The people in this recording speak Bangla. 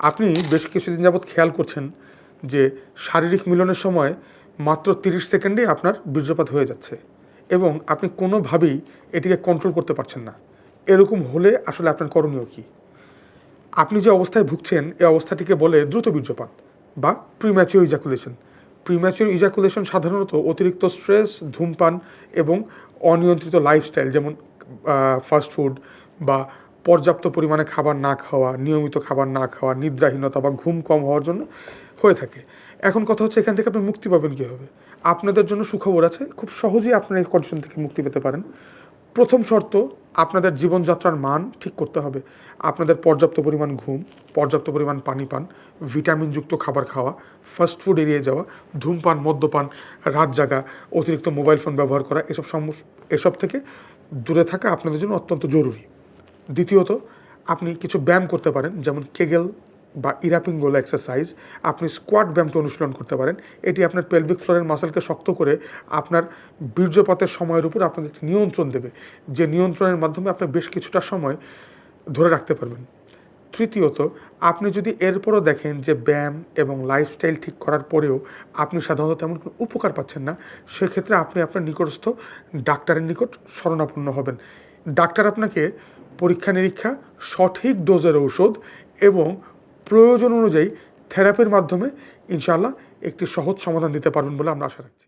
আপনি বেশ কিছুদিন যাবৎ খেয়াল করছেন যে শারীরিক মিলনের সময় মাত্র ৩০ সেকেন্ডেই আপনার বীর্যপাত হয়ে যাচ্ছে এবং আপনি কোনোভাবেই এটিকে কন্ট্রোল করতে পারছেন না। এরকম হলে আসলে আপনার করণীয় কী? আপনি যে অবস্থায় ভুগছেন এই অবস্থাটিকে বলে দ্রুত বীর্যপাত বা প্রিম্যাচিওর ইজাকুলেশন। প্রিম্যাচিওর ইজাকুলেশন সাধারণত অতিরিক্ত স্ট্রেস, ধূমপান এবং অনিয়ন্ত্রিত লাইফস্টাইল যেমন ফাস্ট ফুড বা পর্যাপ্ত পরিমাণে খাবার না খাওয়া, নিয়মিত খাবার না খাওয়া, নিদ্রাহীনতা বা ঘুম কম হওয়ার জন্য হয়ে থাকে। এখন কথা হচ্ছে এখান থেকে আপনি মুক্তি পাবেন কীভাবে? আপনাদের জন্য সুখবর আছে, খুব সহজেই আপনারা এই কন্ডিশন থেকে মুক্তি পেতে পারেন। প্রথম শর্ত, আপনাদের জীবনযাত্রার মান ঠিক করতে হবে। আপনাদের পর্যাপ্ত পরিমাণ ঘুম, পর্যাপ্ত পরিমাণ পানি পান, ভিটামিনযুক্ত খাবার খাওয়া, ফাস্ট ফুড এড়িয়ে যাওয়া, ধূমপান, মদ্যপান, রাত জাগা, অতিরিক্ত মোবাইল ফোন ব্যবহার করা, এসব থেকে দূরে থাকা আপনাদের জন্য অত্যন্ত জরুরি। দ্বিতীয়ত, আপনি কিছু ব্যায়াম করতে পারেন, যেমন কেগেল বা ইরাপিঙ্গোলা এক্সারসাইজ। আপনি স্কোয়াট ব্যায়ামটা অনুশীলন করতে পারেন। এটি আপনার পেলভিক ফ্লোরের মাসলকে শক্ত করে আপনার বীর্যপাতের সময়ের উপর আপনাকে একটি নিয়ন্ত্রণ দেবে, যে নিয়ন্ত্রণের মাধ্যমে আপনি বেশ কিছুটা সময় ধরে রাখতে পারবেন। তৃতীয়ত, আপনি যদি এরপরও দেখেন যে ব্যায়াম এবং লাইফস্টাইল ঠিক করার পরেও আপনি সাধারণত তেমন কোনো উপকার পাচ্ছেন না, সেক্ষেত্রে আপনি আপনার নিকটস্থ ডাক্তারের নিকট শরণাপন্ন হবেন। ডাক্তার আপনাকে পরীক্ষা-নিরীক্ষা, সঠিক ডোজের ঔষধ এবং প্রয়োজন অনুযায়ী থেরাপির মাধ্যমে ইনশাআল্লাহ একটি সহজ সমাধান দিতে পারবেন বলে আমরা আশা রাখছি।